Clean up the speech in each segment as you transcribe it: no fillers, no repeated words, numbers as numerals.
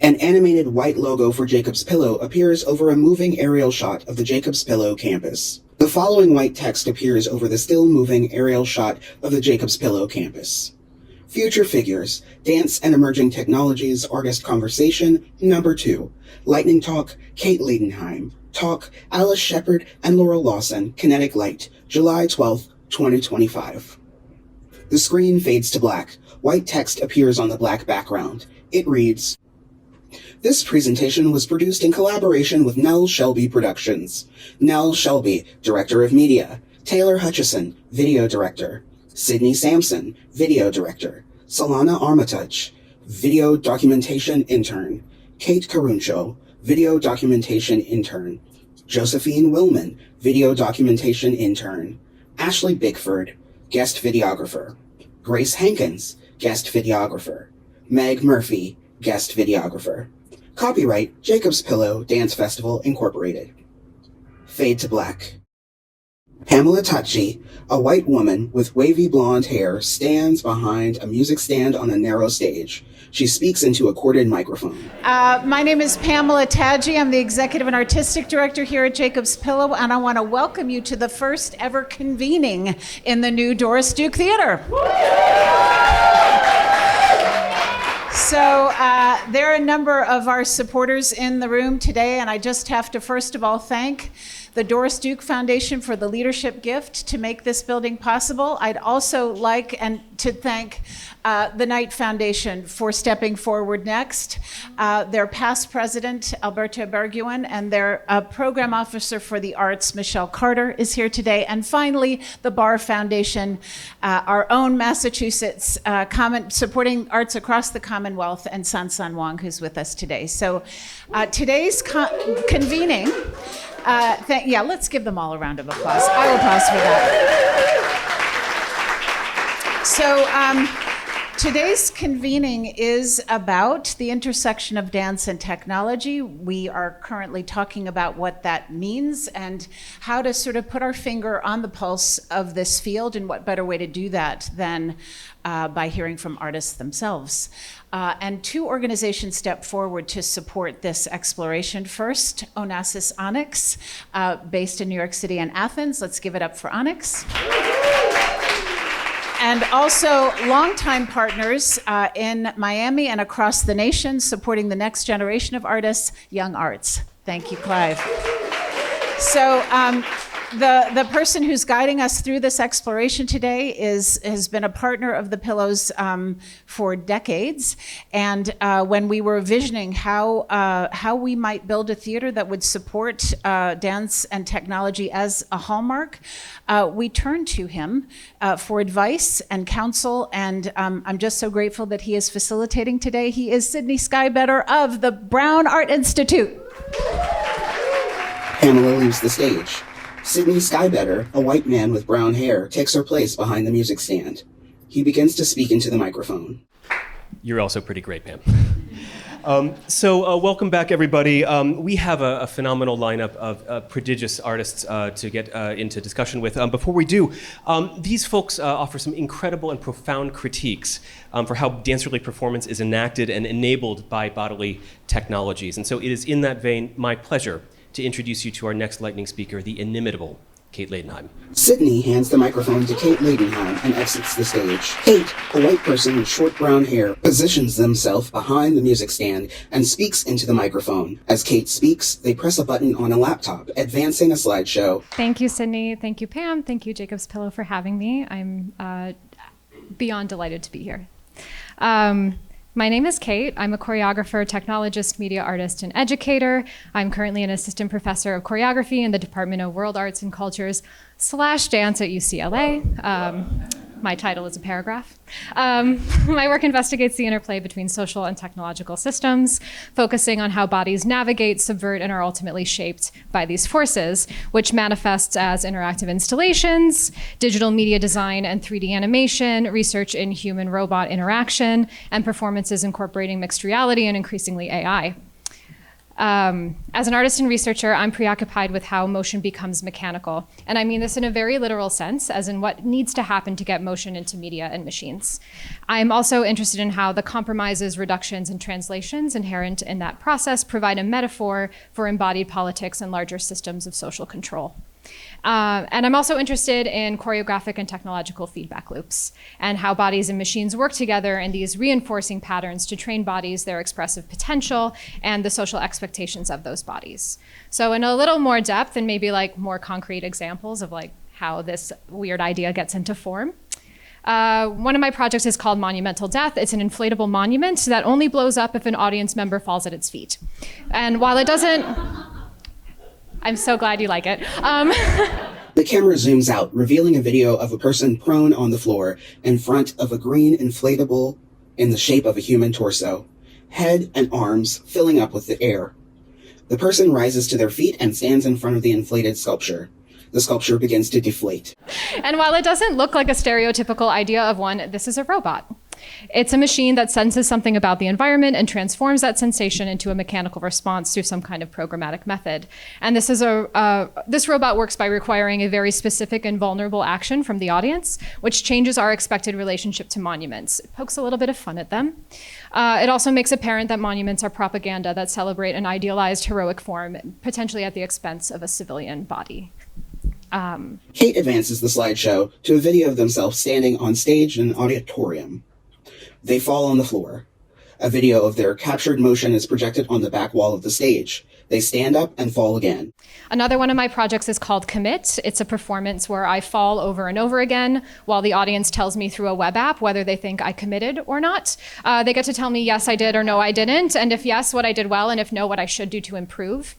An animated white logo for Jacob's Pillow appears over a moving aerial shot of the Jacob's Pillow campus. The following white text appears over the still moving aerial shot of the Jacob's Pillow campus. Future Figures, Dance and Emerging Technologies Artist Conversation, Number 2. Lightning Talk, Kate Ladenheim. Talk, Alice Sheppard and Laurel Lawson, Kinetic Light, July 12, 2025. The screen fades to black. White text appears on the black background. It reads, "This presentation was produced in collaboration with Nell Shelby Productions. Nell Shelby, Director of Media. Taylor Hutchison, Video Director. Sydney Sampson, Video Director. Solana Armitage, Video Documentation Intern. Kate Caruncho, Video Documentation Intern. Josephine Willman, Video Documentation Intern. Ashley Bickford, Guest Videographer. Grace Hankins, Guest Videographer. Meg Murphy, Guest Videographer. Copyright Jacob's Pillow Dance Festival, Incorporated." Fade to black. Pamela Tachi, a white woman with wavy blonde hair, stands behind a music stand on a narrow stage. She speaks into a corded microphone. My name is Pamela Tachi. I'm the Executive and Artistic Director here at Jacob's Pillow, and I want to welcome you to the first ever convening in the new Doris Duke Theater. So there are a number of our supporters in the room today, and I just have to first of all thank the Doris Duke Foundation for the leadership gift to make this building possible. I'd also like to thank the Knight Foundation for stepping forward next. Their past president, Alberto Berguin, and their program officer for the arts, Michelle Carter, is here today. And finally, the Barr Foundation, our own Massachusetts, supporting arts across the Commonwealth, and San Wang, who's with us today. So today's convening, let's give them all a round of applause. I will applause for that. So today's convening is about the intersection of dance and technology. We are currently talking about what that means and how to sort of put our finger on the pulse of this field, and what better way to do that than by hearing from artists themselves. And two organizations step forward to support this exploration. First, Onassis Onyx, based in New York City and Athens. Let's give it up for Onyx. And also longtime partners in Miami and across the nation, supporting the next generation of artists, Young Arts. Thank you, Clive. So the person who's guiding us through this exploration today has been a partner of the Pillows for decades. And when we were visioning how we might build a theater that would support dance and technology as a hallmark, we turned to him for advice and counsel. And I'm just so grateful that he is facilitating today. He is Sydney Skybetter of the Brown Art Institute. Pamela leaves the stage. Sydney Skybetter, a white man with brown hair, takes her place behind the music stand. He begins to speak into the microphone. You're also pretty great, ma'am. Welcome back, everybody. We have a phenomenal lineup of prodigious artists to get into discussion with. Before we do, these folks offer some incredible and profound critiques for how dance-related performance is enacted and enabled by bodily technologies. And so it is in that vein my pleasure to introduce you to our next lightning speaker, the inimitable Kate Ladenheim. Sydney hands the microphone to Kate Ladenheim and exits the stage. Kate, a white person with short brown hair, positions themselves behind the music stand and speaks into the microphone. As Kate speaks, they press a button on a laptop, advancing a slideshow. Thank you, Sydney. Thank you, Pam. Thank you, Jacob's Pillow, for having me. I'm beyond delighted to be here. My name is Kate. I'm a choreographer, technologist, media artist, and educator. I'm currently an assistant professor of choreography in the Department of World Arts and Cultures / Dance at UCLA. My title is a paragraph. My work investigates the interplay between social and technological systems, focusing on how bodies navigate, subvert, and are ultimately shaped by these forces, which manifests as interactive installations, digital media design and 3D animation, research in human-robot interaction, and performances incorporating mixed reality and increasingly AI. As an artist and researcher, I'm preoccupied with how motion becomes mechanical. And I mean this in a very literal sense, as in what needs to happen to get motion into media and machines. I'm also interested in how the compromises, reductions, and translations inherent in that process provide a metaphor for embodied politics and larger systems of social control. And I'm also interested in choreographic and technological feedback loops and how bodies and machines work together in these reinforcing patterns to train bodies, their expressive potential, and the social expectations of those bodies. So in a little more depth and maybe like more concrete examples of like how this weird idea gets into form. One of my projects is called Monumental Death. It's an inflatable monument that only blows up if an audience member falls at its feet. And while it doesn't... I'm so glad you like it. The camera zooms out, revealing a video of a person prone on the floor in front of a green inflatable in the shape of a human torso, head and arms filling up with the air. The person rises to their feet and stands in front of the inflated sculpture. The sculpture begins to deflate. And while it doesn't look like a stereotypical idea of one, this is a robot. It's a machine that senses something about the environment and transforms that sensation into a mechanical response through some kind of programmatic method. And this robot works by requiring a very specific and vulnerable action from the audience, which changes our expected relationship to monuments. It pokes a little bit of fun at them. It also makes apparent that monuments are propaganda that celebrate an idealized heroic form, potentially at the expense of a civilian body. Kate advances the slideshow to a video of themselves standing on stage in an auditorium. They fall on the floor. A video of their captured motion is projected on the back wall of the stage. They stand up and fall again. Another one of my projects is called Commit. It's a performance where I fall over and over again while the audience tells me through a web app whether they think I committed or not. They get to tell me yes, I did, or no, I didn't. And if yes, what I did well, and if no, what I should do to improve.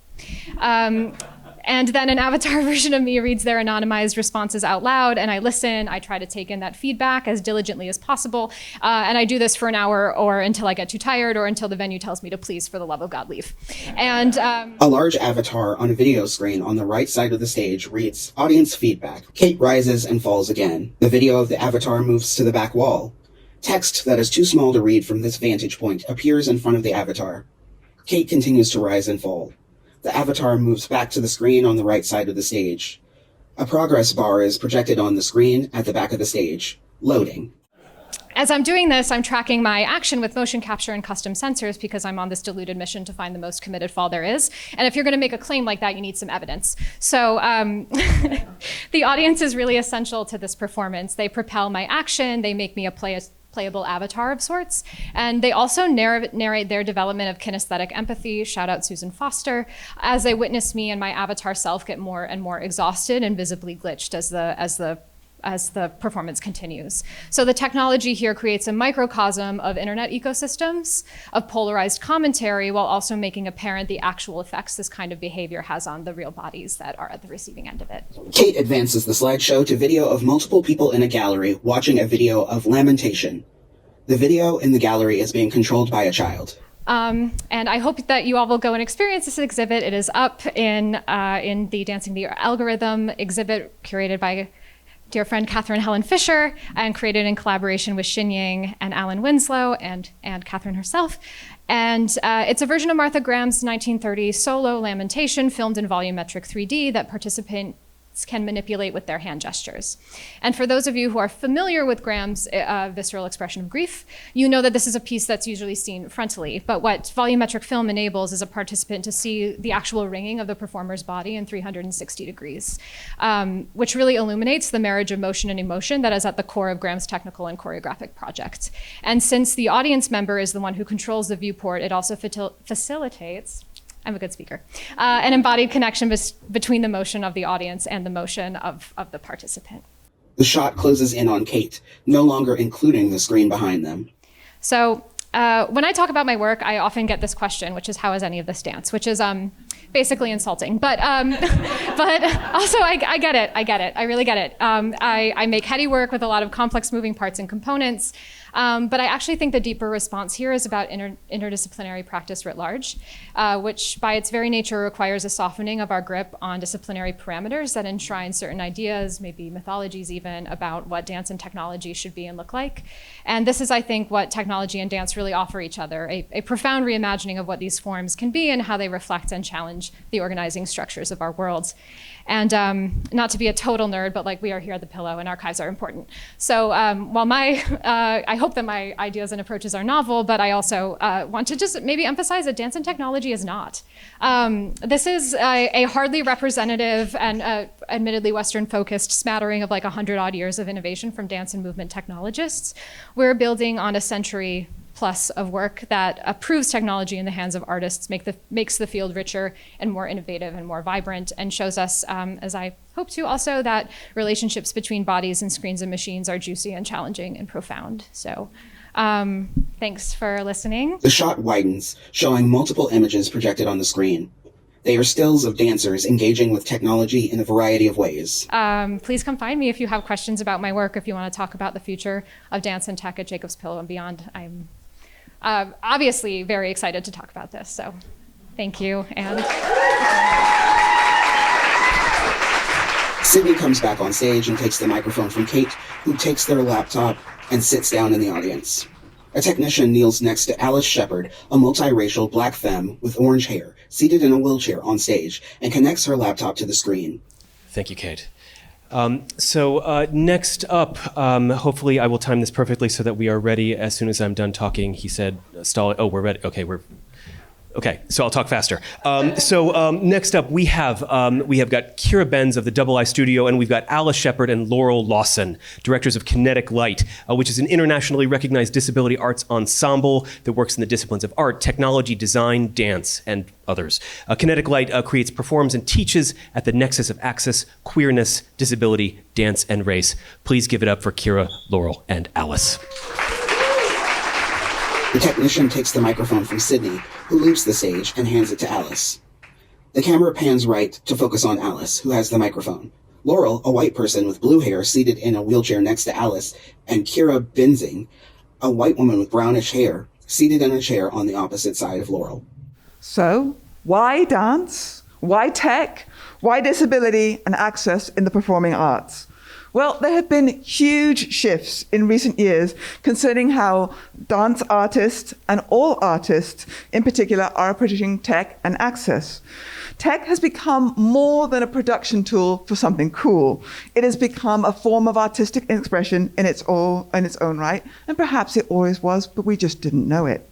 And then an avatar version of me reads their anonymized responses out loud, and I listen. I try to take in that feedback as diligently as possible. And I do this for an hour or until I get too tired or until the venue tells me to please, for the love of God, leave. And a large avatar on a video screen on the right side of the stage reads audience feedback. Kate rises and falls again. The video of the avatar moves to the back wall. Text that is too small to read from this vantage point appears in front of the avatar. Kate continues to rise and fall. The avatar moves back to the screen on the right side of the stage. A progress bar is projected on the screen at the back of the stage. Loading. As I'm doing this, I'm tracking my action with motion capture and custom sensors because I'm on this deluded mission to find the most committed fall there is. And if you're going to make a claim like that, you need some evidence. So the audience is really essential to this performance. They propel my action. They make me a playable avatar of sorts. And they also narrate their development of kinesthetic empathy, shout out Susan Foster, as they witness me and my avatar self get more and more exhausted and visibly glitched as the performance continues. So the technology here creates a microcosm of internet ecosystems, of polarized commentary, while also making apparent the actual effects this kind of behavior has on the real bodies that are at the receiving end of it. Kate advances the slideshow to video of multiple people in a gallery watching a video of lamentation. The video in the gallery is being controlled by a child. And I hope that you all will go and experience this exhibit. It is up in the Dancing the Algorithm exhibit curated by dear friend Catherine Helen Fisher and created in collaboration with Xin Ying and Alan Winslow and Catherine herself. And it's a version of Martha Graham's 1930 solo lamentation filmed in volumetric 3D that participants can manipulate with their hand gestures. And for those of you who are familiar with Graham's visceral expression of grief, you know that this is a piece that's usually seen frontally, but what volumetric film enables is a participant to see the actual ringing of the performer's body in 360 degrees, which really illuminates the marriage of motion and emotion that is at the core of Graham's technical and choreographic project. And since the audience member is the one who controls the viewport, it also facilitates, I'm a good speaker, an embodied connection between the motion of the audience and the motion of the participant. The shot closes in on Kate, no longer including the screen behind them. So when I talk about my work, I often get this question, which is, how is any of this dance? Which is basically insulting. But also, I get it. I really get it. I make heady work with a lot of complex moving parts and components. But I actually think the deeper response here is about interdisciplinary practice writ large, which by its very nature requires a softening of our grip on disciplinary parameters that enshrine certain ideas, maybe mythologies even, about what dance and technology should be and look like. And this is, I think, what technology and dance really offer each other, a profound reimagining of what these forms can be and how they reflect and challenge the organizing structures of our worlds. And not to be a total nerd, but like we are here at the Pillow and archives are important. So while I hope that my ideas and approaches are novel, but I also want to just maybe emphasize that dance and technology is not. This is a hardly representative and admittedly Western-focused smattering of like 100 odd years of innovation from dance and movement technologists. We're building on a century plus of work that approves technology in the hands of artists, makes the field richer and more innovative and more vibrant, and shows us, as I hope to also, that relationships between bodies and screens and machines are juicy and challenging and profound. So thanks for listening. The shot widens, showing multiple images projected on the screen. They are stills of dancers engaging with technology in a variety of ways. Please come find me if you have questions about my work, if you want to talk about the future of dance and tech at Jacob's Pillow and beyond. I'm obviously very excited to talk about this, so thank you. And Sydney comes back on stage and takes the microphone from Kate, who takes their laptop and sits down in the audience. A technician kneels next to Alice Sheppard, a multiracial black femme with orange hair, seated in a wheelchair on stage, and connects her laptop to the screen. Thank you, Kate. Next up, hopefully I will time this perfectly so that we are ready as soon as I'm done talking. He said, stall. Oh, we're ready. Okay, so I'll talk faster. Next up, we have got Kira Benz of the Double I Studio, and we've got Alice Sheppard and Laurel Lawson, directors of Kinetic Light, which is an internationally recognized disability arts ensemble that works in the disciplines of art, technology, design, dance, and others. Kinetic Light creates, performs, and teaches at the nexus of access, queerness, disability, dance, and race. Please give it up for Kira, Laurel, and Alice. The technician takes the microphone from Sydney, who leaves the stage and hands it to Alice. The camera pans right to focus on Alice, who has the microphone. Laurel, a white person with blue hair seated in a wheelchair next to Alice, and Kira Benzing, a white woman with brownish hair, seated in a chair on the opposite side of Laurel. So, why dance? Why tech? Why disability and access in the performing arts? Well, there have been huge shifts in recent years concerning how dance artists and all artists in particular are approaching tech and access. Tech has become more than a production tool for something cool. It has become a form of artistic expression in its own right, and perhaps it always was, but we just didn't know it.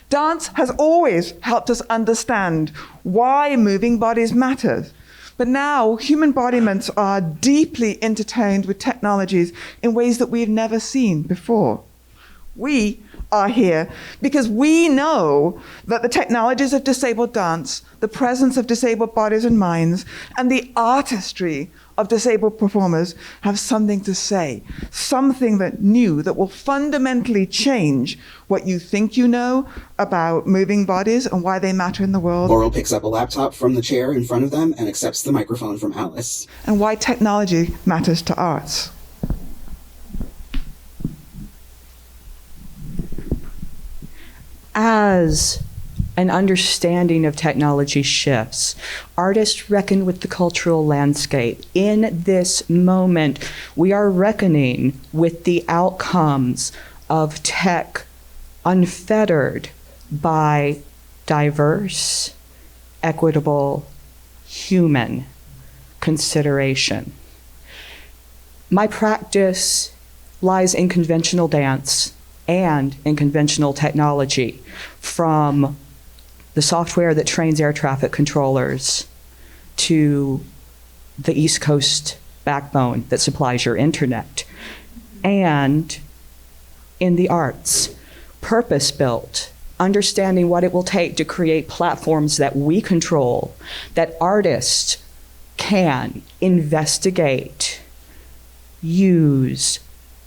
Dance has always helped us understand why moving bodies matter. But now, human embodiments are deeply intertwined with technologies in ways that we've never seen before. We are here because we know that the technologies of disabled dance, the presence of disabled bodies and minds, and the artistry of disabled performers have something to say, something that new that will fundamentally change what you think you know about moving bodies and why they matter in the world. Laurel picks up a laptop from the chair in front of them and accepts the microphone from Alice. And why technology matters to arts. As an understanding of technology shifts, artists reckon with the cultural landscape. In this moment, we are reckoning with the outcomes of tech unfettered by diverse, equitable, human consideration. My practice lies in conventional dance and in conventional technology, from the software that trains air traffic controllers to the East Coast backbone that supplies your internet, and in the arts, purpose-built, understanding what it will take to create platforms that we control, that artists can investigate, use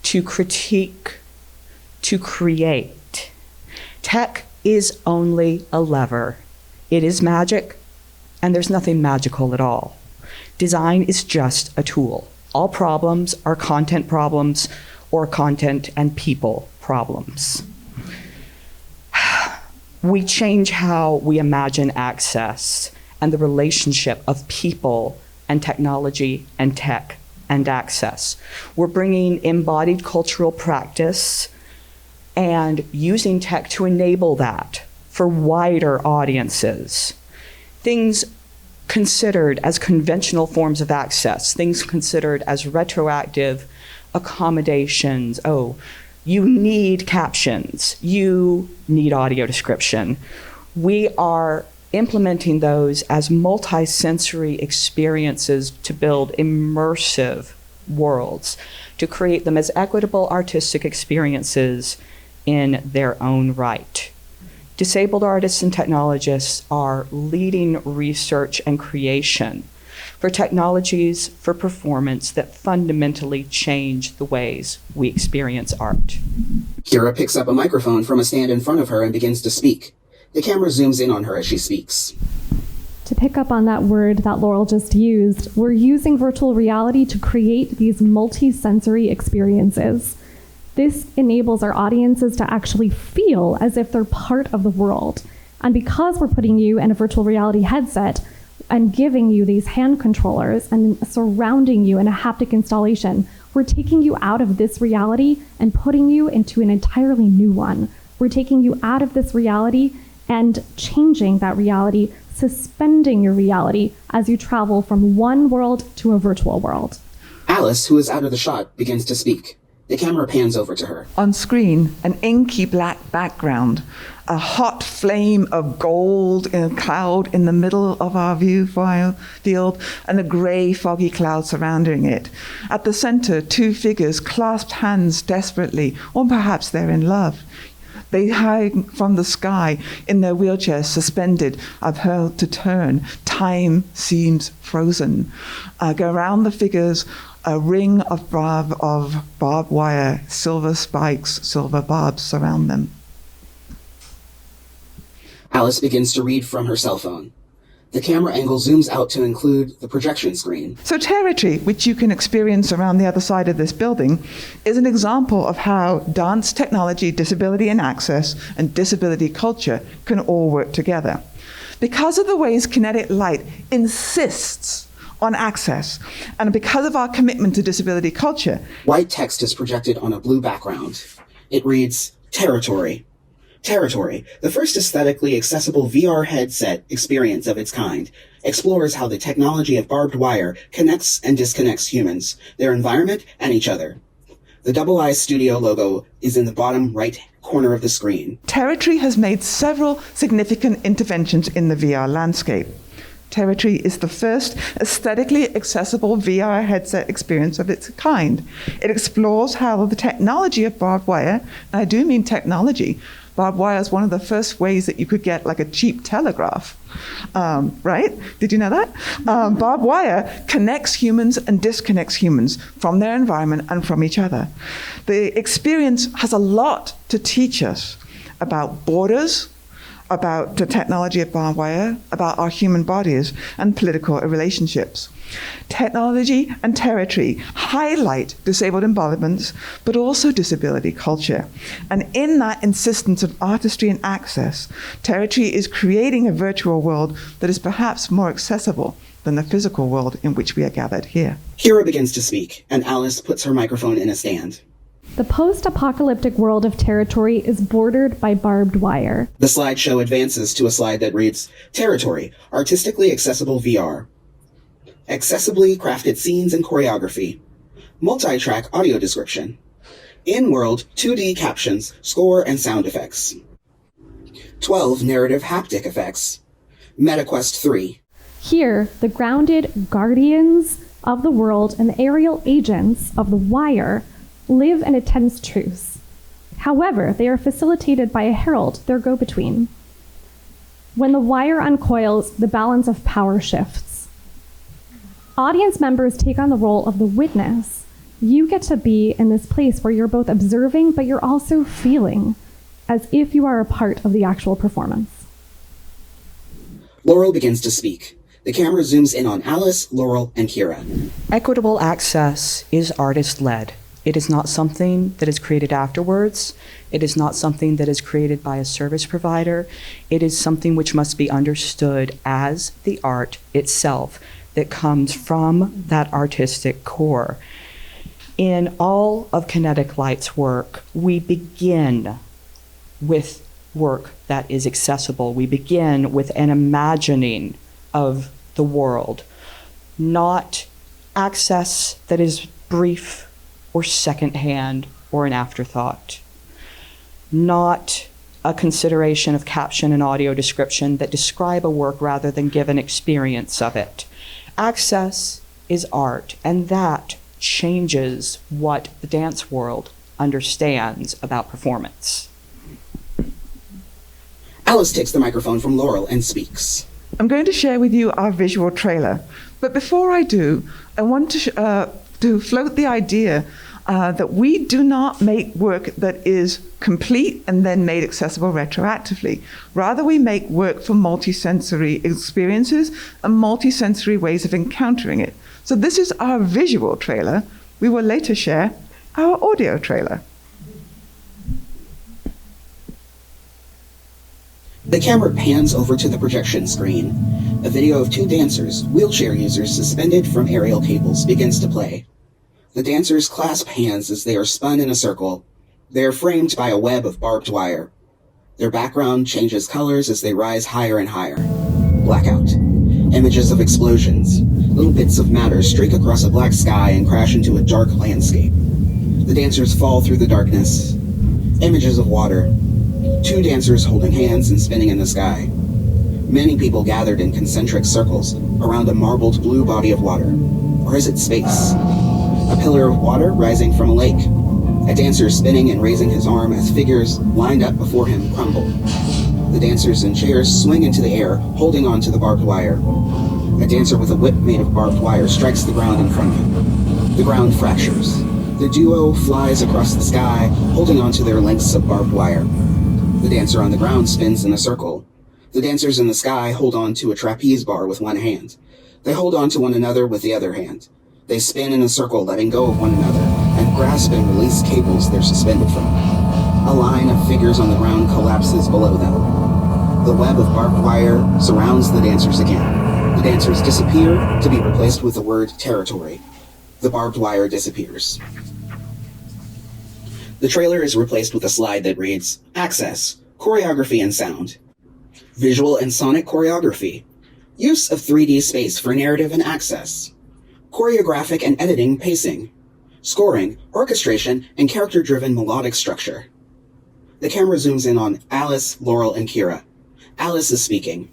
to critique, to create. Tech is only a lever. It is magic, and there's nothing magical at all. Design is just a tool. All problems are content problems or content and people problems. We change how we imagine access and the relationship of people and technology and tech and access. We're bringing embodied cultural practice and using tech to enable that for wider audiences. Things considered as conventional forms of access, things considered as retroactive accommodations. Oh, you need captions, you need audio description. We are implementing those as multi-sensory experiences to build immersive worlds, to create them as equitable artistic experiences in their own right. Disabled artists and technologists are leading research and creation for technologies for performance that fundamentally change the ways we experience art. Kira picks up a microphone from a stand in front of her and begins to speak. The camera zooms in on her as she speaks. To pick up on that word that Laurel just used, we're using virtual reality to create these multi-sensory experiences. This enables our audiences to actually feel as if they're part of the world. And because we're putting you in a virtual reality headset and giving you these hand controllers and surrounding you in a haptic installation, we're taking you out of this reality and putting you into an entirely new one. We're taking you out of this reality and changing that reality, suspending your reality as you travel from one world to a virtual world. Alice, who is out of the shot, begins to speak. The camera pans over to her. On screen, an inky black background, a hot flame of gold in a cloud in the middle of our view field, and a grey, foggy cloud surrounding it. At the center, two figures clasped hands desperately, or perhaps they're in love. They hang from the sky in their wheelchairs, suspended, upheld to turn. Time seems frozen. Around the figures, a ring of barbed wire, silver spikes, silver barbs surround them. Alice begins to read from her cell phone. The camera angle zooms out to include the projection screen. So territory, which you can experience around the other side of this building, is an example of how dance, technology, disability and access, and disability culture can all work together. Because of the ways Kinetic Light insists on access, and because of our commitment to disability culture, White text is projected on a blue background. It reads, Territory. Territory, the first aesthetically accessible VR headset experience of its kind, explores how the technology of barbed wire connects and disconnects humans, their environment, and each other. The Double Eye Studio logo is in the bottom right corner of the screen. Territory has made several significant interventions in the VR landscape. Territory is the first aesthetically accessible VR headset experience of its kind. It explores how the technology of barbed wire, and I do mean technology, barbed wire is one of the first ways that you could get like a cheap telegraph, right? Did you know that? Barbed wire connects humans and disconnects humans from their environment and from each other. The experience has a lot to teach us about borders, about the technology of barbed wire, about our human bodies and political relationships. Technology and territory highlight disabled embodiments, but also disability culture. And in that insistence of artistry and access, territory is creating a virtual world that is perhaps more accessible than the physical world in which we are gathered here. Kira begins to speak, and Alice puts her microphone in a stand. The post-apocalyptic world of Territory is bordered by barbed wire. The slideshow advances to a slide that reads, Territory, artistically accessible VR. Accessibly crafted scenes and choreography. Multi-track audio description. In-world 2D captions, score, and sound effects. 12 narrative haptic effects. MetaQuest 3. Here, the grounded guardians of the world and the aerial agents of the wire live in a tense truce. However, they are facilitated by a herald, their go-between. When the wire uncoils, the balance of power shifts. Audience members take on the role of the witness. You get to be in this place where you're both observing, but you're also feeling as if you are a part of the actual performance. Laurel begins to speak. The camera zooms in on Alice, Laurel, and Kira. Equitable access is artist-led. It is not something that is created afterwards. It is not something that is created by a service provider. It is something which must be understood as the art itself that comes from that artistic core. In all of Kinetic Light's work, we begin with work that is accessible. We begin with an imagining of the world, not access that is brief or secondhand or an afterthought, not a consideration of caption and audio description that describe a work rather than give an experience of it. Access is art, and that changes what the dance world understands about performance. Alice takes the microphone from Laurel and speaks. I'm going to share with you our visual trailer. But before I do, I want to float the idea that we do not make work that is complete and then made accessible retroactively. Rather, we make work for multisensory experiences and multisensory ways of encountering it. So this is our visual trailer. We will later share our audio trailer. The camera pans over to the projection screen. A video of two dancers, wheelchair users suspended from aerial cables, begins to play. The dancers clasp hands as they are spun in a circle. They are framed by a web of barbed wire. Their background changes colors as they rise higher and higher. Blackout. Images of explosions. Little bits of matter streak across a black sky and crash into a dark landscape. The dancers fall through the darkness. Images of water. Two dancers holding hands and spinning in the sky. Many people gathered in concentric circles around a marbled blue body of water. Or is it space? A pillar of water rising from a lake. A dancer spinning and raising his arm as figures lined up before him crumble. The dancers in chairs swing into the air, holding on to the barbed wire. A dancer with a whip made of barbed wire strikes the ground in front of him. The ground fractures. The duo flies across the sky, holding on to their lengths of barbed wire. The dancer on the ground spins in a circle. The dancers in the sky hold on to a trapeze bar with one hand. They hold on to one another with the other hand. They spin in a circle, letting go of one another, and grasp and release cables they're suspended from. A line of figures on the ground collapses below them. The web of barbed wire surrounds the dancers again. The dancers disappear to be replaced with the word territory. The barbed wire disappears. The trailer is replaced with a slide that reads, Access, Choreography and Sound. Visual and sonic choreography. Use of 3D space for narrative and access. Choreographic and editing pacing. Scoring, orchestration, and character-driven melodic structure. The camera zooms in on Alice, Laurel, and Kira. Alice is speaking.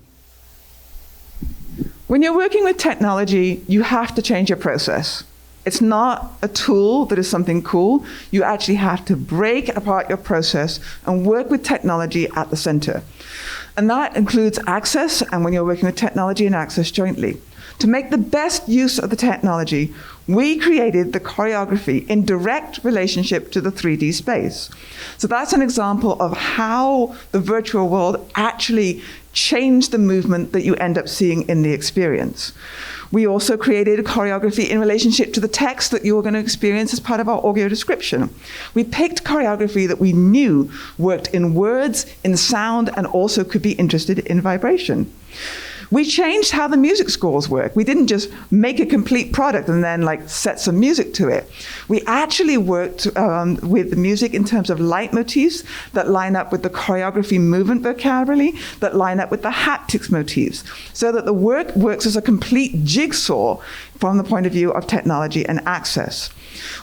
When you're working with technology, you have to change your process. It's not a tool that is something cool. You actually have to break apart your process and work with technology at the center. And that includes access, and when you're working with technology and access jointly. To make the best use of the technology, we created the choreography in direct relationship to the 3D space. So that's an example of how the virtual world actually changed the movement that you end up seeing in the experience. We also created a choreography in relationship to the text that you're going to experience as part of our audio description. We picked choreography that we knew worked in words, in sound, and also could be interested in vibration. We changed how the music scores work. We didn't just make a complete product and then set some music to it. We actually worked with the music in terms of leitmotifs that line up with the choreography movement vocabulary, that line up with the haptics motifs, so that the work works as a complete jigsaw from the point of view of technology and access.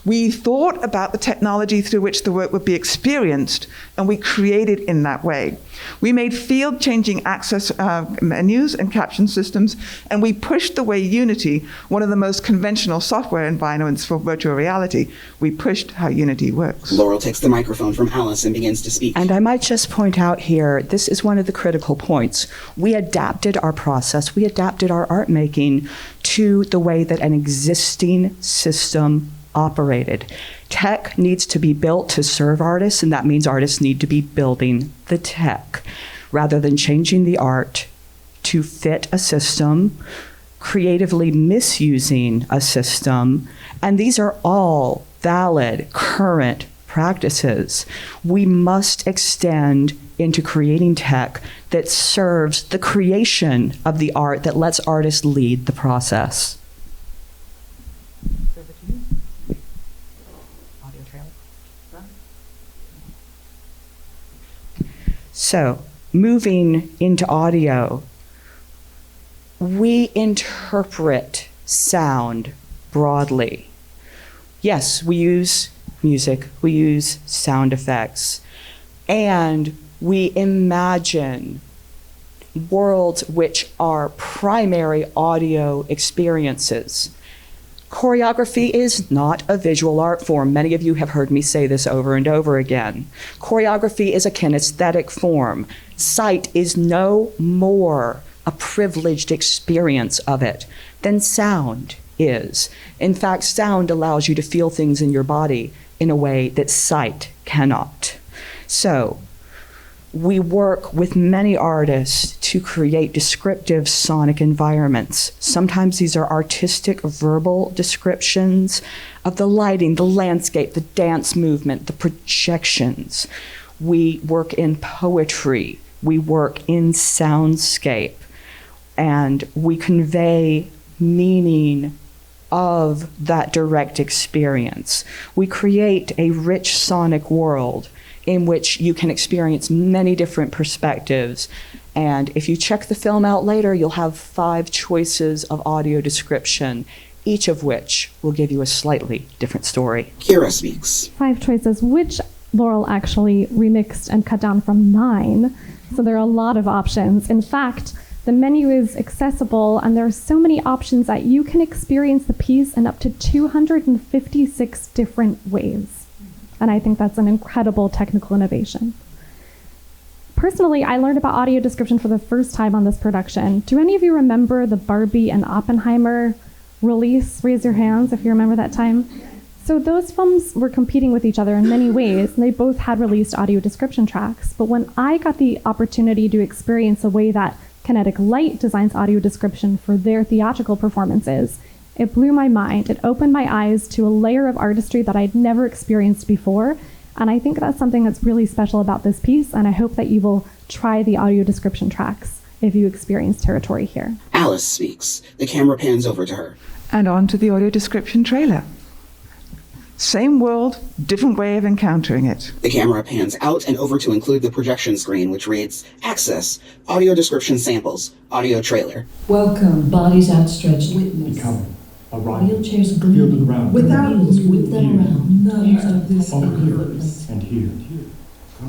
We thought about the technology through which the work would be experienced, and we created in that way. We made field-changing access menus and caption systems, and we pushed the way Unity, one of the most conventional software environments for virtual reality, we pushed how Unity works. Laurel takes the microphone from Alice and begins to speak. And I might just point out here, this is one of the critical points. We adapted our process, we adapted our art making to the way that an existing system operated. Tech needs to be built to serve artists, and that means artists need to be building the tech rather than changing the art to fit a system, creatively misusing a system. And these are all valid, current practices. We must extend into creating tech that serves the creation of the art that lets artists lead the process. So, moving into audio, we interpret sound broadly. Yes, we use music, we use sound effects, and we imagine worlds which are primary audio experiences. Choreography is not a visual art form. Many of you have heard me say this over and over again. Choreography is a kinesthetic form. Sight is no more a privileged experience of it than sound is. In fact, sound allows you to feel things in your body in a way that sight cannot. So, we work with many artists to create descriptive sonic environments. Sometimes these are artistic verbal descriptions of the lighting, the landscape, the dance movement, the projections. We work in poetry. We work in soundscape. And we convey meaning of that direct experience. We create a rich sonic world in which you can experience many different perspectives. And if you check the film out later, you'll have 5 choices of audio description, each of which will give you a slightly different story. Kira speaks. 5 choices, which Laurel actually remixed and cut down from 9. So there are a lot of options. In fact, the menu is accessible, and there are so many options that you can experience the piece in up to 256 different ways. And I think that's an incredible technical innovation. Personally, I learned about audio description for the first time on this production. Do any of you remember the Barbie and Oppenheimer release? Raise your hands if you remember that time. So those films were competing with each other in many ways, and they both had released audio description tracks. But when I got the opportunity to experience the way that Kinetic Light designs audio description for their theatrical performances, it blew my mind. It opened my eyes to a layer of artistry that I'd never experienced before. And I think that's something that's really special about this piece, and I hope that you will try the audio description tracks if you experience territory here. Alice speaks. The camera pans over to her. And on to the audio description trailer. Same world, different way of encountering it. The camera pans out and over to include the projection screen, which reads, Access, Audio Description Samples, Audio Trailer. Welcome, bodies outstretched, witness. Becoming. Arrival. Wheelchairs Feel the gleaming, ground. without wheels whip them Here. around. None of this Over any here. footprints. And here.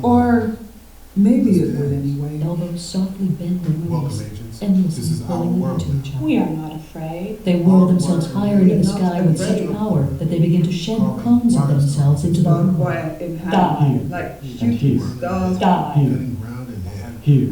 Or maybe it would anyway. Elbows softly bend and Welcome, release, agents. endlessly This is our pulling them world. into each other. We are not afraid. They whirl themselves higher into the sky with such power that they begin to shed clones of themselves into the Barbed world. wire in hand, Die. like And shooting here. stars. Die. Getting ground in hand. Here.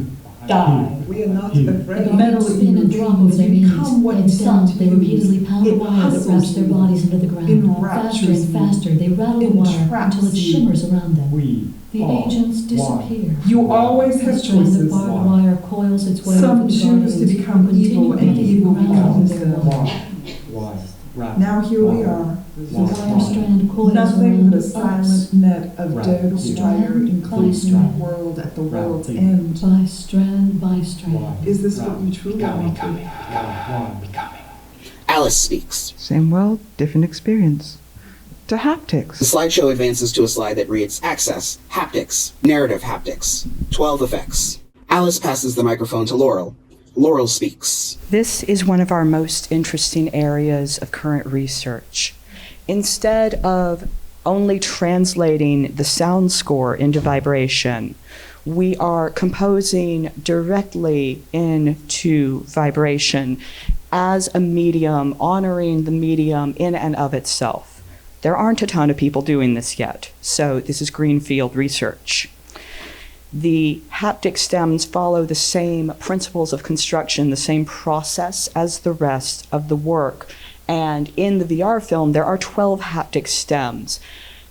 Die. We are not Here. afraid. The metal spin and drop over their knees. Become what you Instead, want to they be. repeatedly pound a It wire that hustles wraps their you. bodies into the ground. Faster Enraptures and you. faster, they rattle the wire Entraps until it you. shimmers around them. We. The are agents one. disappear. You always have The strand of choices. barbed wire coils its way Some over the choose to guardians, become who evil, continue and beating evil around becomes their them. wire. Why? Wrap. Now here we Wire. are. The wire strand coils Nothing around but a us. silent net of Right. dead wire, Strand including by strand. the world at the Right. world's Right. end. By strand by strand. Why? Is this Wrap. what you truly want? Why? Alice speaks. Same world, different experience. To The haptics. slideshow advances to a slide that reads, Access, Haptics, Narrative Haptics, 12 Effects. Alice passes the microphone to Laurel. Laurel speaks. This is one of our most interesting areas of current research. Instead of only translating the sound score into vibration, we are composing directly into vibration as a medium, honoring the medium in and of itself. There aren't a ton of people doing this yet, so this is greenfield research. The haptic stems follow the same principles of construction, the same process as the rest of the work. And in the VR film, there are 12 haptic stems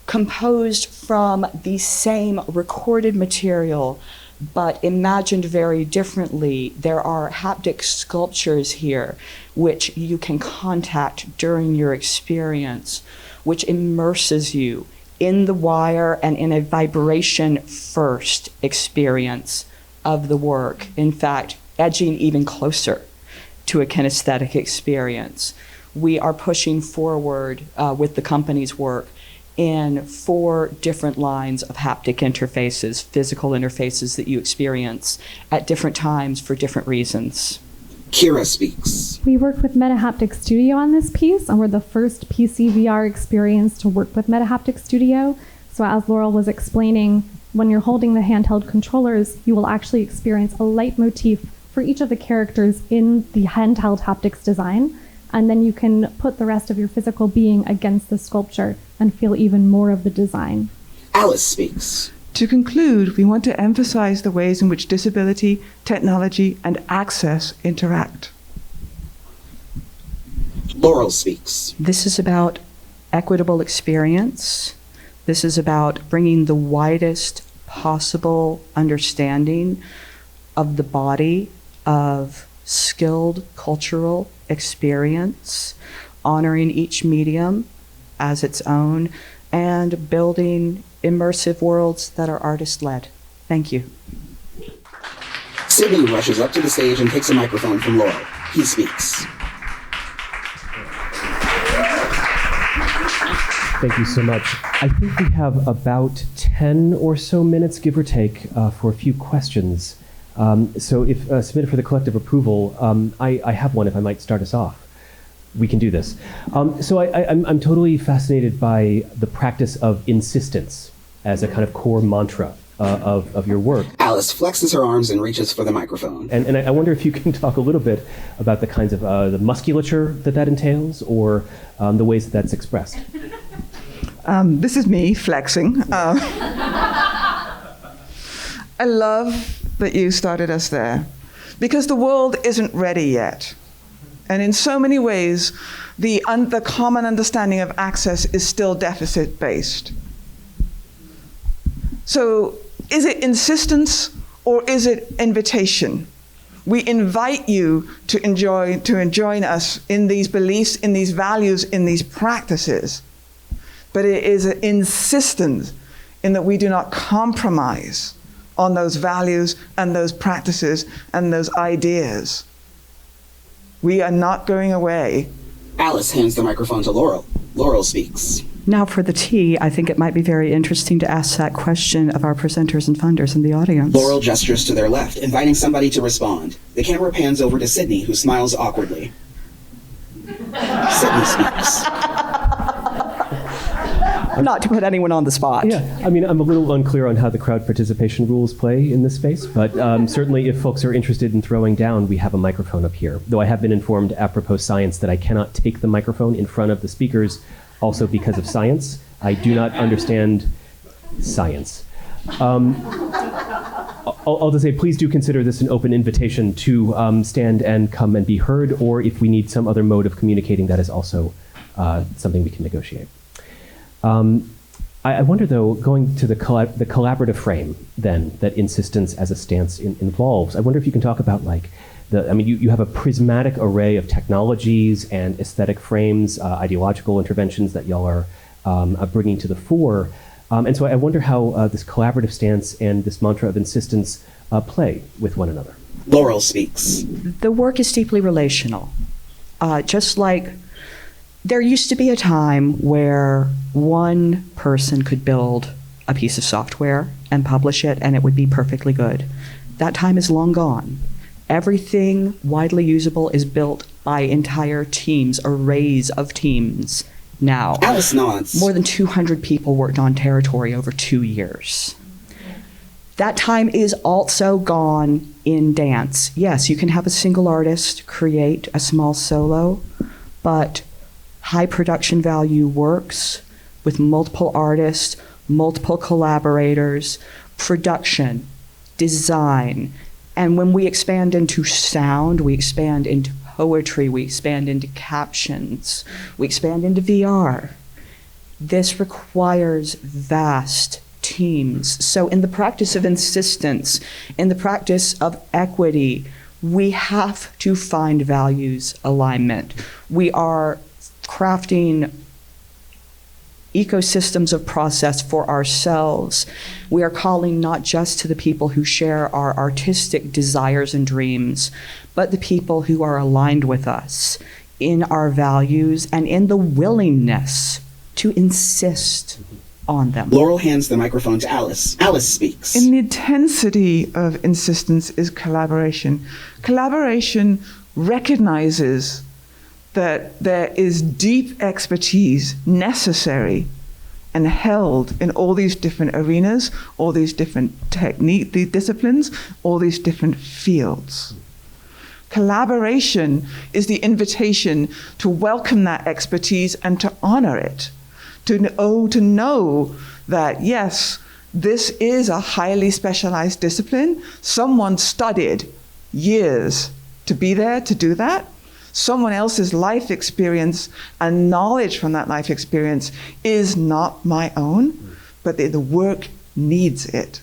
composed from the same recorded material, but imagined very differently. There are haptic sculptures here, which you can contact during your experience. which immerses you in the wire and in a vibration-first experience of the work. In fact, edging even closer to a kinesthetic experience. We are pushing forward with the company's work in 4 different lines of haptic interfaces, physical interfaces that you experience at different times for different reasons. Kira speaks. We worked with MetaHaptic Studio on this piece, and we're the first PC VR experience to work with MetaHaptic Studio. So as Laurel was explaining, when you're holding the handheld controllers, you will actually experience a leitmotif for each of the characters in the handheld haptics design, and then you can put the rest of your physical being against the sculpture and feel even more of the design. Alice speaks. To conclude, we want to emphasize the ways in which disability, technology, and access interact. Laurel speaks. This is about equitable experience. This is about bringing the widest possible understanding of the body of skilled cultural experience, honoring each medium as its own, and building immersive worlds that are artist-led. Thank you. Sydney rushes up to the stage and takes a microphone from Laurel. He speaks. Thank you so much. I think we have about 10 or so minutes, give or take, for a few questions. So if submitted for the collective approval, I have one if I might start us off. We can do this. So I'm totally fascinated by the practice of insistence as a kind of core mantra of your work. Alice flexes her arms and reaches for the microphone. And I wonder if you can talk a little bit about the kinds of the musculature that entails, or the ways that that's expressed. This is me flexing. I love that you started us there, because the world isn't ready yet. And in so many ways, the common understanding of access is still deficit-based. So is it insistence or is it invitation? We invite you to join us in these beliefs, in these values, in these practices. But it is an insistence in that we do not compromise on those values and those practices and those ideas. We are not going away. Alice hands the microphone to Laurel. Laurel speaks. Now for the tea, I think it might be very interesting to ask that question of our presenters and funders in the audience. Laurel gestures to their left, inviting somebody to respond. The camera pans over to Sydney, who smiles awkwardly. Sydney speaks. Not to put anyone on the spot. Yeah, I mean, I'm a little unclear on how the crowd participation rules play in this space, but certainly if folks are interested in throwing down, we have a microphone up here. Though I have been informed, apropos science, that I cannot take the microphone in front of the speakers, also because of science. I do not understand science. I'll just say, please do consider this an open invitation to stand and come and be heard, or if we need some other mode of communicating, that is also something we can negotiate. I wonder, though, going to the collaborative frame, then, that insistence as a stance involves, I wonder if you can talk about, like, you have a prismatic array of technologies and aesthetic frames, ideological interventions that y'all are bringing to the fore. And so I wonder how this collaborative stance and this mantra of insistence play with one another. Laurel speaks. The work is deeply relational. Just like there used to be a time where one person could build a piece of software and publish it, and it would be perfectly good. That time is long gone. Everything widely usable is built by entire teams, arrays of teams now. Alice nods. More than 200 people worked on Territory over 2 years. That time is also gone in dance. Yes, you can have a single artist create a small solo, but high production value works with multiple artists, multiple collaborators, production, design. And when we expand into sound, we expand into poetry, we expand into captions, we expand into VR. This requires vast teams. So in the practice of insistence, in the practice of equity, we have to find values alignment. We are crafting ecosystems of process for ourselves. We are calling not just to the people who share our artistic desires and dreams, but the people who are aligned with us in our values and in the willingness to insist on them. Laurel hands the microphone to Alice. Alice speaks. In the intensity of insistence is collaboration. Collaboration recognizes that there is deep expertise necessary and held in all these different arenas, all these different these disciplines, all these different fields. Collaboration is the invitation to welcome that expertise and to honor it. To know that, yes, this is a highly specialized discipline. Someone studied years to be there to do that. Someone else's life experience and knowledge from that life experience is not my own, but the work needs it.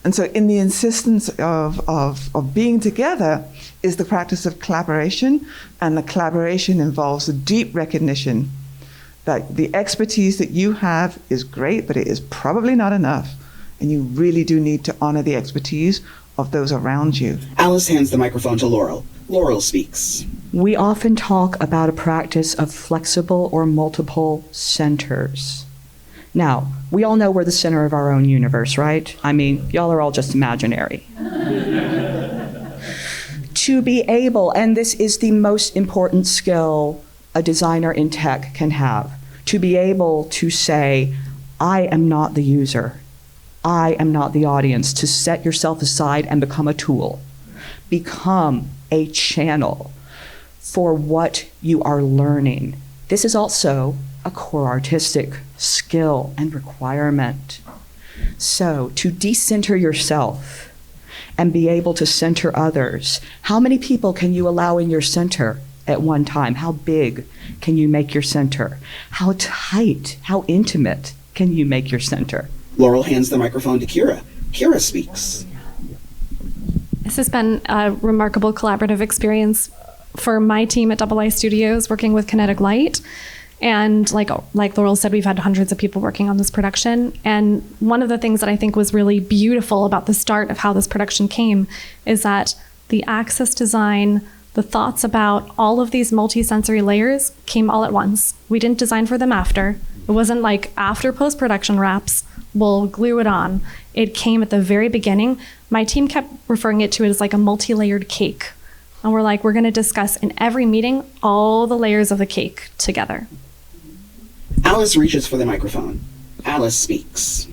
And so in the insistence of being together is the practice of collaboration, and the collaboration involves a deep recognition that the expertise that you have is great, but it is probably not enough. And you really do need to honor the expertise of those around you. Alice hands the microphone to Laurel. Laurel speaks. We often talk about a practice of flexible or multiple centers. Now, we all know we're the center of our own universe, right? I mean, y'all are all just imaginary. To be able, and this is the most important skill a designer in tech can have, to be able to say, I am not the user. I am not the audience, to set yourself aside and become a tool. Become a channel for what you are learning. This is also a core artistic skill and requirement. So to decenter yourself and be able to center others, how many people can you allow in your center at one time? How big can you make your center? How tight, how intimate can you make your center? Laurel hands the microphone to Kira. Kira speaks. This has been a remarkable collaborative experience for my team at II Studios working with Kinetic Light. And like Laurel said, we've had hundreds of people working on this production. And one of the things that I think was really beautiful about the start of how this production came is that the access design, the thoughts about all of these multi-sensory layers came all at once. We didn't design for them after. It wasn't like after post-production wraps, we'll glue it on. It came at the very beginning. My team kept referring it to it as like a multi-layered cake. And we're like, we're gonna discuss in every meeting all the layers of the cake together. Alice reaches for the microphone. Alice speaks.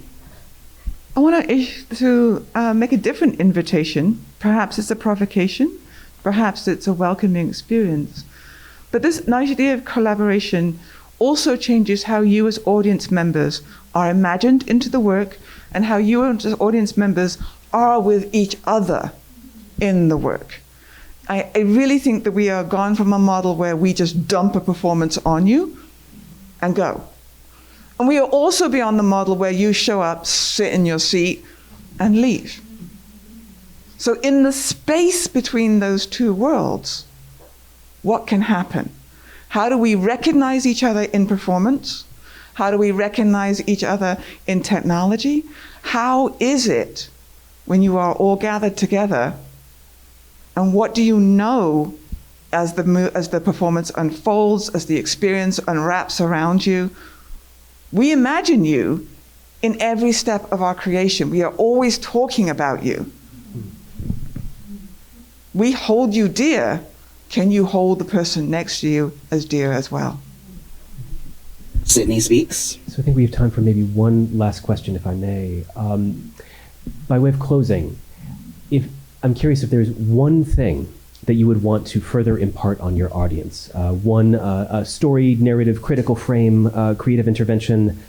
I want to make a different invitation. Perhaps it's a provocation. Perhaps it's a welcoming experience. But this idea of collaboration also changes how you as audience members are imagined into the work and how you as audience members are with each other in the work. I really think that we are gone from a model where we just dump a performance on you and go. And we are also beyond the model where you show up, sit in your seat, and leave. So in the space between those two worlds, what can happen? How do we recognize each other in performance? How do we recognize each other in technology? How is it when you are all gathered together? And what do you know as the performance unfolds, as the experience unwraps around you? We imagine you in every step of our creation. We are always talking about you. We hold you dear. Can you hold the person next to you as dear as well? Sydney speaks. So I think we have time for maybe one last question, if I may. By way of closing, I'm curious if there's one thing that you would want to further impart on your audience. One story, narrative, critical frame, creative intervention,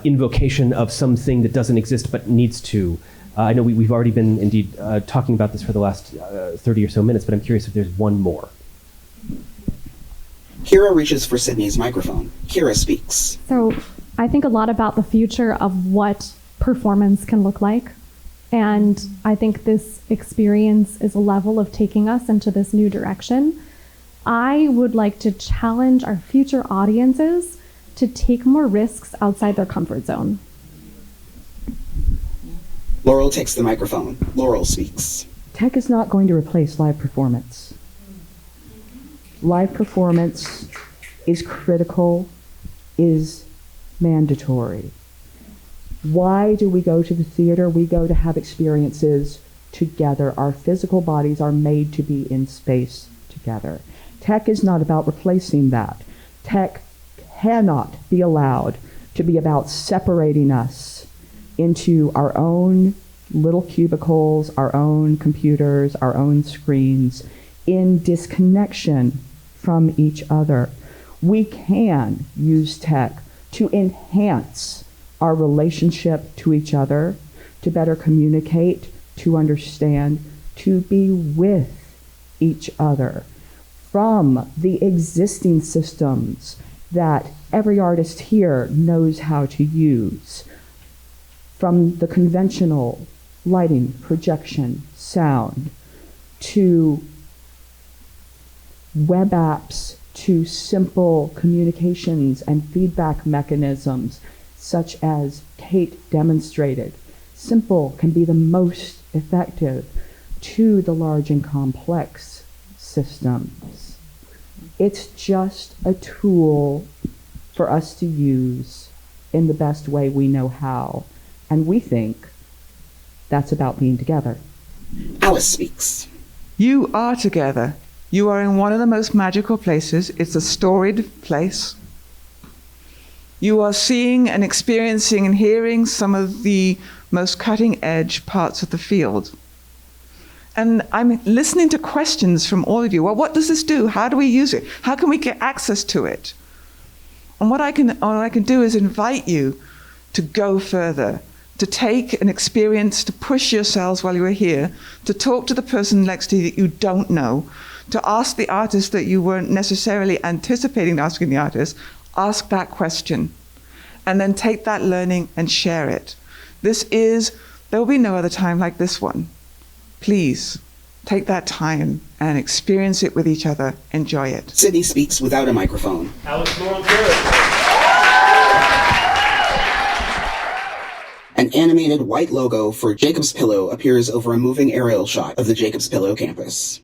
invocation of something that doesn't exist but needs to. I know we've already been indeed talking about this for the last 30 or so minutes, but I'm curious if there's one more. Kira reaches for Sydney's microphone. Kira speaks. So I think a lot about the future of what performance can look like. And I think this experience is a level of taking us into this new direction. I would like to challenge our future audiences to take more risks outside their comfort zone. Laurel takes the microphone. Laurel speaks. Tech is not going to replace live performance. Live performance is critical, is mandatory. Why do we go to the theater? We go to have experiences together. Our physical bodies are made to be in space together. Tech is not about replacing that. Tech cannot be allowed to be about separating us into our own little cubicles, our own computers, our own screens, in disconnection from each other. We can use tech to enhance our relationship to each other, to better communicate, to understand, to be with each other from the existing systems that every artist here knows how to use, from the conventional lighting, projection, sound, to web apps, to simple communications and feedback mechanisms, such as Kate demonstrated. Simple can be the most effective, to the large and complex systems. It's just a tool for us to use in the best way we know how. And we think that's about being together. Alice speaks. You are together. You are in one of the most magical places. It's a storied place. You are seeing and experiencing and hearing some of the most cutting edge parts of the field. And I'm listening to questions from all of you. Well, what does this do? How do we use it? How can we get access to it? And what I can do is invite you to go further, to take an experience, to push yourselves while you are here, to talk to the person next to you that you don't know, to ask the artist that you weren't necessarily anticipating asking the artist, ask that question, and then take that learning and share it. There will be no other time like this one. Please, take that time and experience it with each other. Enjoy it. Sydney speaks without a microphone. Alice, Laurel, Doris. An animated white logo for Jacob's Pillow appears over a moving aerial shot of the Jacob's Pillow campus.